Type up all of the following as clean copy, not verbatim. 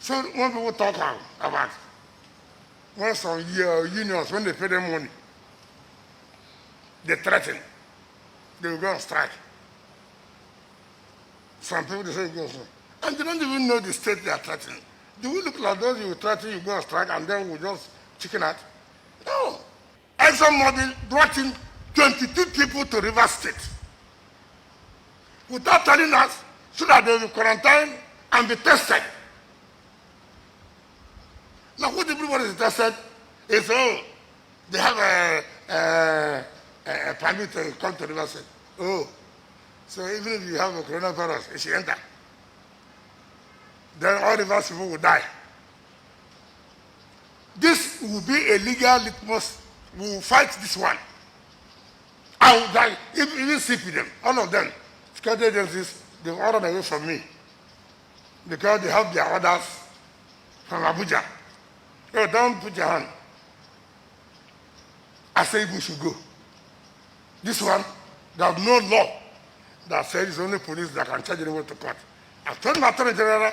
So when people talk about when some unions, when they pay them money, they threaten, they will go on strike. Some people, they say, go on strike. And they don't even know the state they are threatening. Do we look like those you threaten, you go on strike, and then we just chicken out? No. Exon Mobil brought in 22 people to River State without telling us, so that they will quarantine and be tested. Now, what everybody is tested is, they have a permit to come to River State. Oh, so even if you have a coronavirus, it should enter. Then all Rivers people will die. This will be a legal litmus. We will fight this one. I will die, even sick with them, all of them. Security agencies, they will run away from me because they have their orders from Abuja. Oh, don't put your hand. I say we should go. This one, there's no law that says it's only police that can charge anyone to court. I told the Attorney General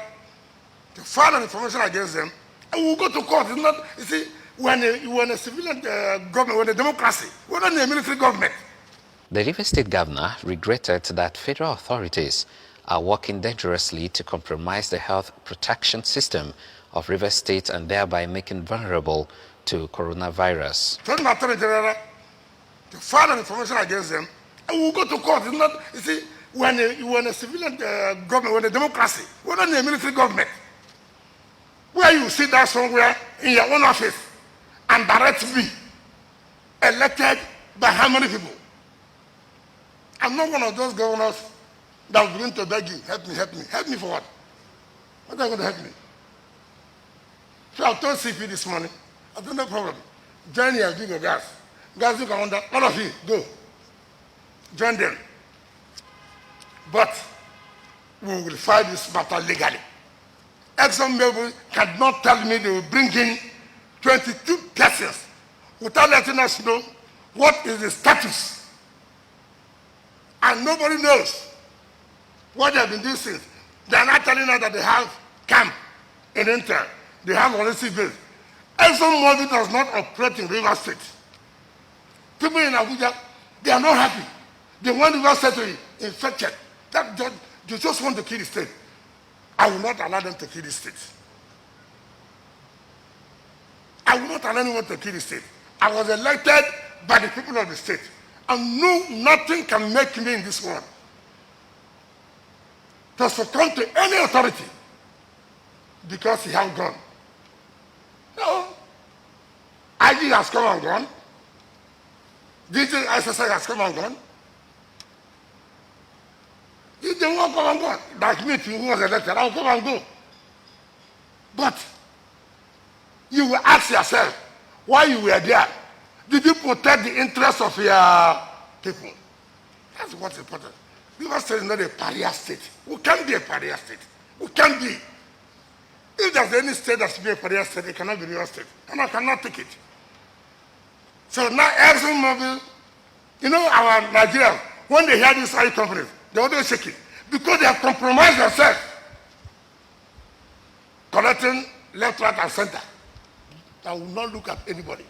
to file an information against them, and we'll go to court. It's not, you see, when a civilian government, when a democracy, we're not in a military government. The River State governor regretted that federal authorities are working dangerously to compromise the health protection system of River State and thereby making vulnerable to coronavirus. Told the Attorney General to file an information against them, and we'll go to court. It's not, you see, when a civilian government, when a democracy, we're not in a military government, where you sit down somewhere in your own office and direct me, elected by how many people? I'm not one of those governors that will begin to beg you, help me, help me. Help me for what? What are you going to help me? So I told CP this morning, I don't have no problem. Join here, big of gas. Gas, you can under, all of you, go. Join them. But we will fight this matter legally. ExxonMobil cannot tell me they will bring in 22 persons without letting us know what is the status. And nobody knows what they have been doing since. They are not telling us that they have camp in Intel. They have honesty base. ExxonMobil does not operate in River State. People in Abuja, they are not happy. They want River State to be infected. They just want to kill the state. I will not allow them to kill the state. I will not allow anyone to kill the state. I was elected by the people of the state. And no, nothing can make me in this world to succumb to any authority because he has gone. No. IG has come and gone. DJ SSI has come and gone. If they won't come and go, like me who was elected, I'll come and go. But you will ask yourself, why you were there? Did you protect the interests of your people? That's what's important. River State is not a pariah state. We can't be a pariah state. We can't be. If there's any state that should be a pariah state, it cannot be River State. And I cannot take it. So now ExxonMobil, you know our Nigerians, when they hear these oil companies, they always shake it. Because they have compromised themselves. Collecting left, right, and center. I will not look at anybody.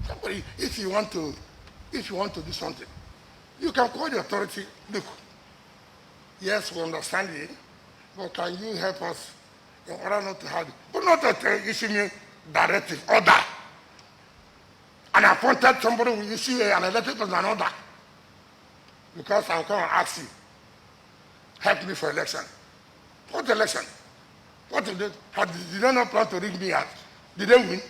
Somebody, if you want to do something, you can call the authority. Look, yes, we understand you, but can you help us in order not to have it? But not to issue me directive, order. And I appointed somebody who issue an elected person an order. Because I'll come and ask you, help me for election. What election? What did they not plan to rig me out? Did they win?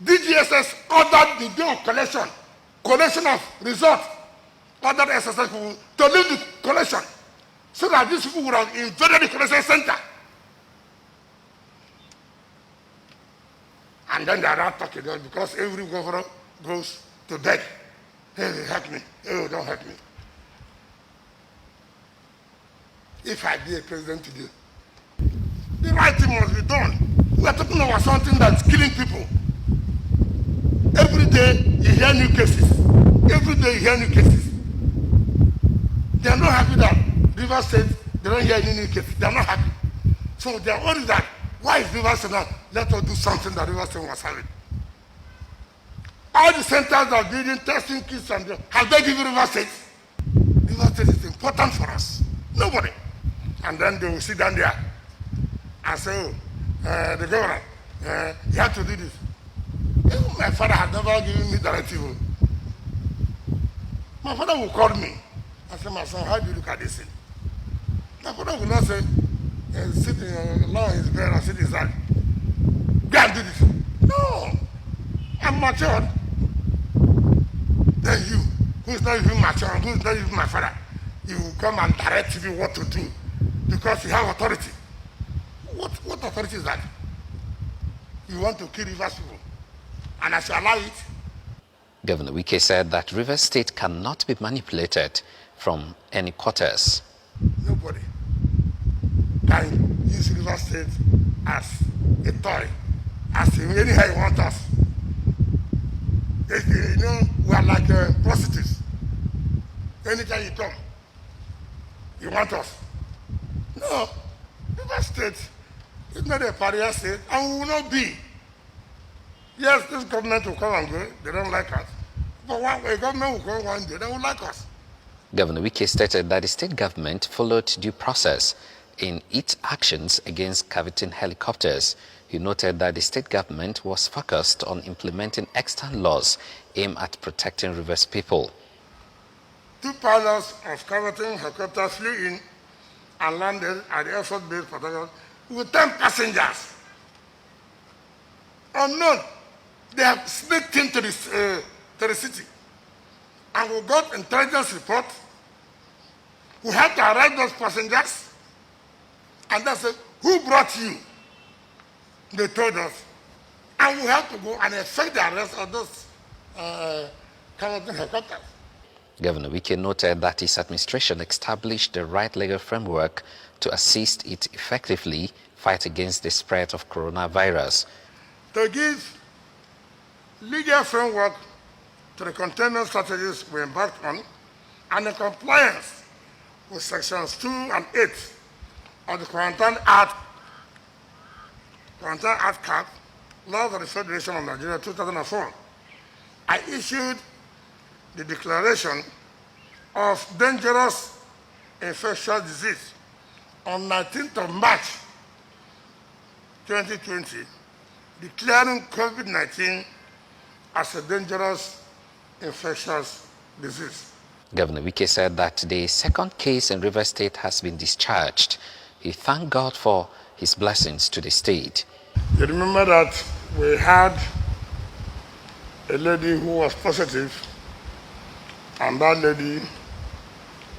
DGSS ordered the day of collection of results, ordered SSS people to leave the collection so that these people would have invaded the collection center. And then they are not talking because every governor goes to beg. Hey, help me. Oh, don't help me. If I be a president today, the right thing must be done. We are talking about something that's killing people. Every day you hear new cases. Every day you hear new cases. They are not happy that River State They don't hear any new case. They're not happy. So their own is that, why is Rivers State not, let us do something that Rivers State was having. All the centers are building testing kits and have they given Rivers State? Rivers State is important for us. Nobody. And then they will sit down there and say, oh, the governor, you have to do this. My father had never given me directive. My father will call me and say, my son, how do you look at this thing? My father will not say, sit in lie in his bed and sit inside. Go and do this. No. I'm matured. Then you, who is not even mature, who is not even my father, you will come and direct me what to do because you have authority. What authority is that? You want to kill Rivers people, and I shall allow it? Governor Wike said that Rivers State cannot be manipulated from any quarters. Nobody can use Rivers State as a toy, as anyhow you want us. You know, we are like prostitutes. Anytime you come, you want us. No, Rivers State is not a pariah state and we will not be. Yes, this government will come and go, they don't like us. But a government will come one day, they will like us. Governor Wike stated that the state government followed due process in its actions against coveting helicopters. He noted that the state government was focused on implementing extant laws aimed at protecting Rivers people. 2 pilots of coveting helicopters flew in and landed at the Air Force Base Port Harcourt with 10 passengers. Unknown, they have sneaked into the city. And we got intelligence report. We had to arrest those passengers. And they said, who brought you? They told us. And we have to go and effect the arrest of those coveting helicopters. Governor Wike noted that his administration established the right legal framework to assist it effectively fight against the spread of coronavirus. To give legal framework to the containment strategies we embarked on and in compliance with sections 2 and 8 of the Quarantine Act Cap, Laws of the Federation of Nigeria 2004, I issued the declaration of dangerous infectious disease on 19th of March 2020, declaring COVID-19 as a dangerous infectious disease. Governor Wike said that the second case in Rivers State has been discharged. He thanked God for his blessings to the state. You remember that we had a lady who was positive, and that lady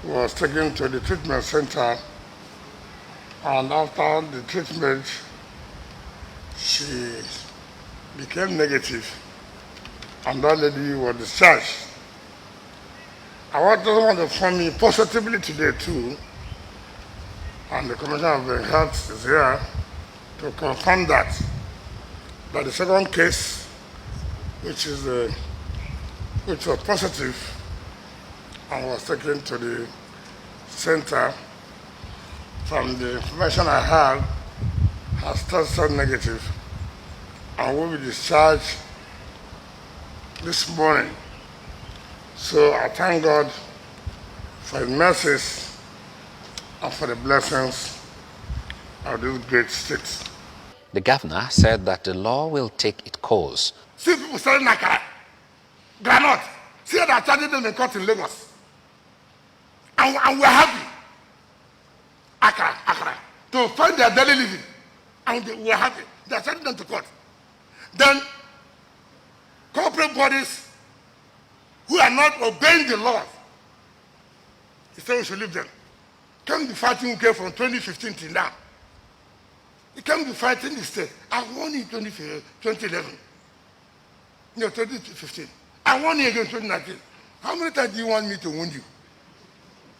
was taken to the treatment center, and after the treatment, she became negative, and that lady was discharged. I want to inform you positively today too, and the Commissioner of the Health is here to confirm that the second case, which was positive and was taken to the center, from the information I have, has tested negative and will be discharged this morning. So I thank God for His mercies and for the blessings of this great state. The governor said that the law will take its course. See people selling Nakara, granite. See how they are charging them in court in Lagos. And we're happy. Akara, to find their daily living. And we're happy. They are charging them to court. Then, corporate bodies who are not obeying the law, he said we should leave them. Can't be fighting UK from 2015 till now. You can't be fighting the state. I won in 2011. No, 2015. I won again in 2019. How many times do you want me to wound you?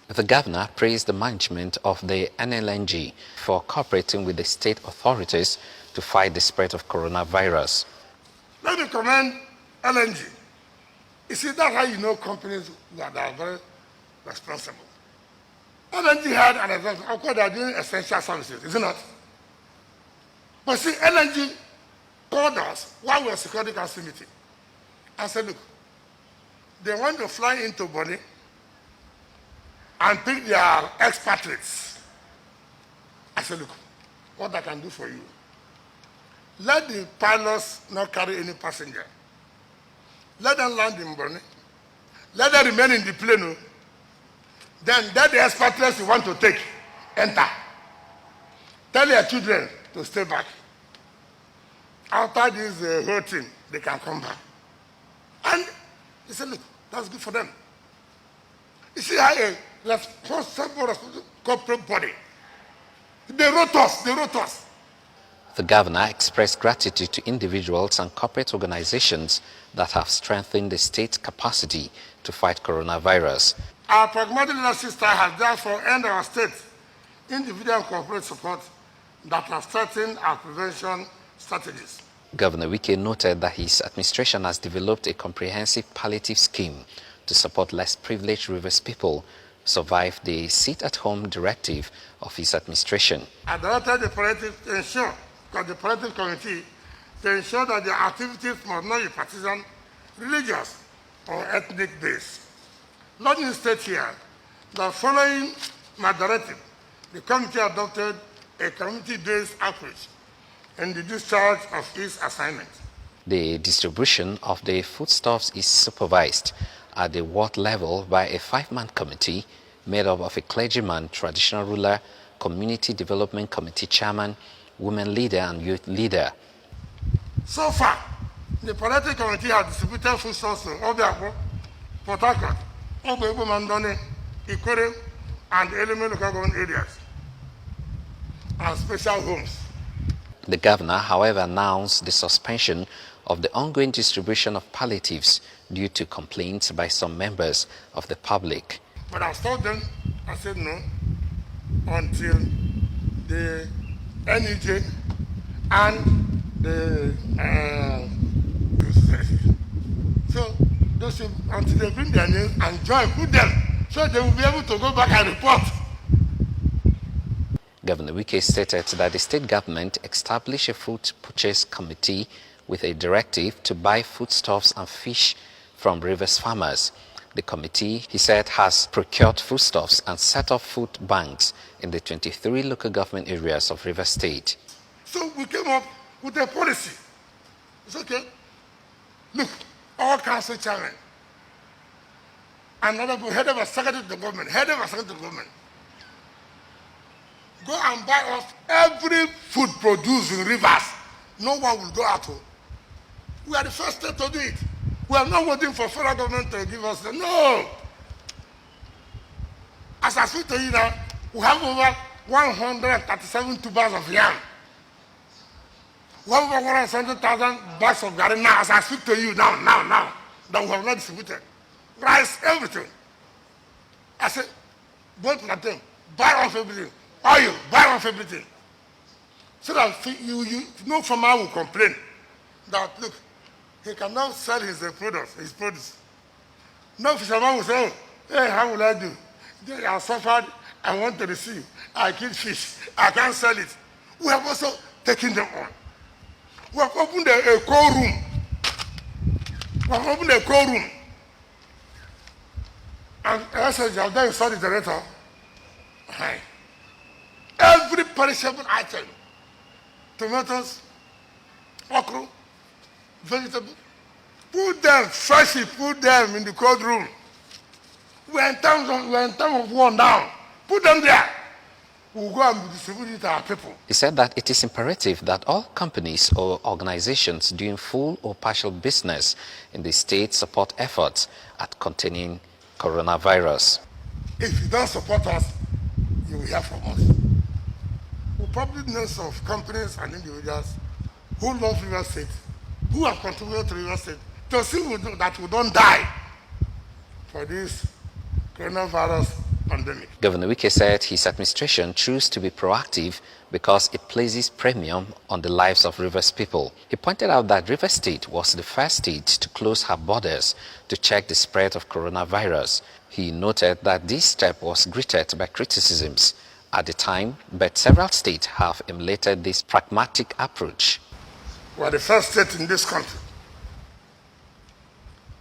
The governor praised the management of the NLNG for cooperating with the state authorities to fight the spread of coronavirus. Let me commend LNG. You see, that's how you know companies that are very responsible. LNG had an exemption. Of course, they are doing essential services, is it not? But see, LNG called us while we were Security Council meeting and said, look, they want to fly into Bonny and pick their expatriates. I said, look, what I can do for you, let the pilots not carry any passenger. Let them land in Bonny. Let them remain in the plane. Then let the expatriates you want to take enter. Tell your children to stay back. After this whole thing, they can come back. And he said, look, that's good for them. You see how a responsible corporate body, they wrote us. The governor expressed gratitude to individuals and corporate organizations that have strengthened the state's capacity to fight coronavirus. Our pragmatic leadership style has therefore earned our state individual and corporate support that have strengthened our prevention strategies. Governor Wike noted that his administration has developed a comprehensive palliative scheme to support less privileged Rivers people survive the sit-at-home directive of his administration. I directed the Palliative to ensure, because the Palliative Committee, to ensure that their activities must not be partisan, religious, or ethnic based. Let me state here that following my directive, the committee adopted a community-based approach in the discharge of its assignment. The distribution of the foodstuffs is supervised at the ward level by a 5-man committee made up of a clergyman, traditional ruler, community development committee chairman, women leader, and youth leader. So far, the Palliative Committee has distributed foodstuffs to Obiakpo, Port Harcourt, Ogbo Mandone, Ikore, and Eleme local government areas, and special homes. The governor, however, announced the suspension of the ongoing distribution of palliatives due to complaints by some members of the public. But I told them, I said no, until the NEJ and the so those until they bring their names and join, put them, so they will be able to go back and report. Governor Wike stated that the state government established a food purchase committee with a directive to buy foodstuffs and fish from Rivers farmers. The committee, he said, has procured foodstuffs and set up food banks in the 23 local government areas of Rivers State. So we came up with a policy. It's okay. Look, all council chairmen and other people, head of a secretary to the government, go and buy off every food produced in Rivers. No one will go out. We are the first state to do it. We are not waiting for federal government to give us the no. As I speak to you now, we have over 137 tubers of yam. We have over 170,000 bags of garden now. As I speak to you now, that we have not distributed. Rice, everything. I said, both plantain, buy off everything. Oil, buy off everything. So that no farmer will complain that, look, he cannot sell his produce. No fisherman will say, oh, hey, how will I do? I suffered, I want to receive, I kill fish, I can't sell it. We have also taken them on. We have opened a cold room. And as I said, you saw the director. Every perishable item, tomatoes, okra, vegetables, put them freshly, put them in the cold room. We're in terms of one down. Put them there. We'll go and distribute it to our people. He said that it is imperative that all companies or organizations doing full or partial business in the state support efforts at containing coronavirus. If you don't support us, you will hear from us. We'll probably know of companies and individuals who love Rivers State, who have contributed to Rivers State, to see that we don't die for this coronavirus pandemic. Governor Wike said his administration chose to be proactive because it places premium on the lives of Rivers people. He pointed out that Rivers State was the first state to close her borders to check the spread of coronavirus. He noted that this step was greeted by criticisms at the time, but several states have emulated this pragmatic approach. We are the first state in this country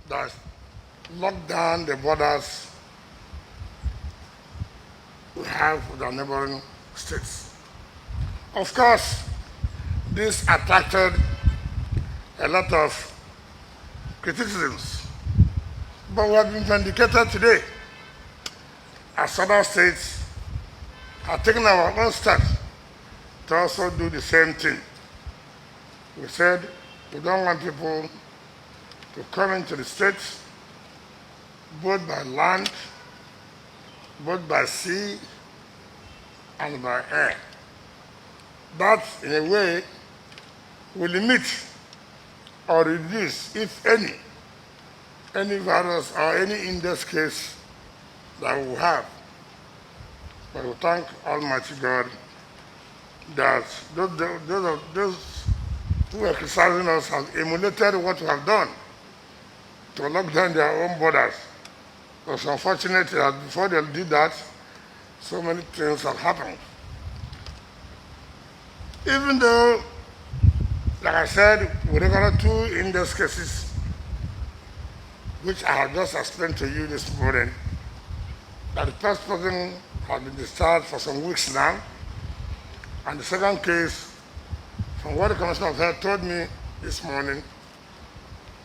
that locked down the borders we have with our neighboring states. Of course, this attracted a lot of criticisms, but we have been vindicated today as other states have taken our own steps to also do the same thing. We said we don't want people to come into the states both by land, both by sea, and by air. That, in a way, will limit or reduce, if any virus or any index case that we have. But we thank Almighty God that those who are criticizing us have emulated what we have done to lock down their own borders. It was unfortunate that before they did that, so many things have happened. Even though, like I said, we recorded 2 index cases, which I have just explained to you this morning, that the first person has been discharged for some weeks now, and the second case, from what the Commissioner of Health told me this morning,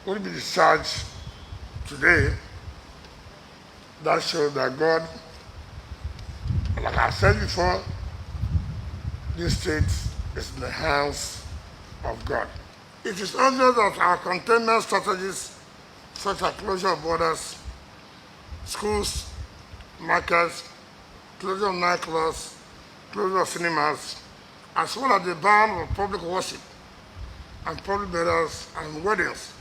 will be discharged today. That shows that God, like I said before, this state is in the hands of God. It is obvious that our containment strategies, such as closure of borders, schools, markets, closure of nightclubs, closure of cinemas, as well as the ban of public worship and public burials and weddings,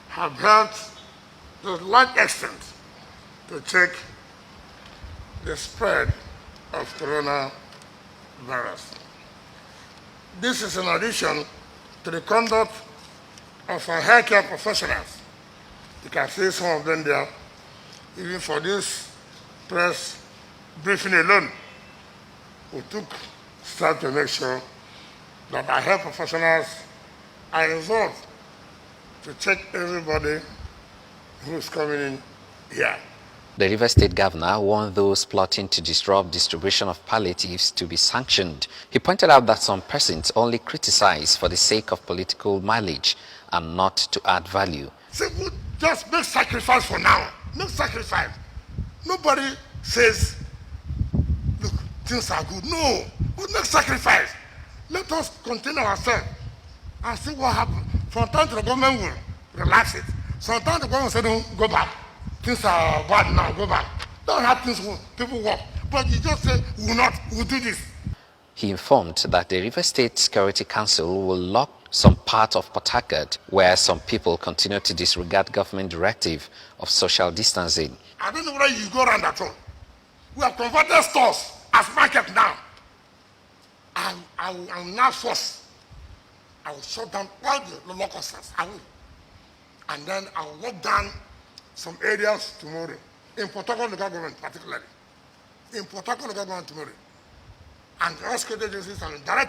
have helped to a large extent to check the spread of coronavirus. This is in addition to the conduct of our healthcare professionals. You can see some of them there. Even for this press briefing alone, we took steps to make sure that our health professionals are involved to check everybody who's coming in here. The Rivers State Governor warned those plotting to disrupt distribution of palliatives to be sanctioned. He pointed out that some persons only criticize for the sake of political mileage and not to add value. See, we just make sacrifice for now. Make sacrifice. Nobody says, look, things are good. No, we make sacrifice. Let us contain ourselves and see what happens. Sometimes the government will relax it. Sometimes the government will say, no, go back. Things are bad now, go back. Don't have things people work. But you just say, we'll do this. He informed that the River State Security Council will lock some part of Port Harcourt where some people continue to disregard government directive of social distancing. I don't know whether you go around at all. We have converted stores as market now. I will now force. I will shut down all the local stores. I will. And then I will lock down some areas tomorrow. In Port Harcourt local government particularly. In Port Harcourt local government tomorrow. And the all state agencies are directed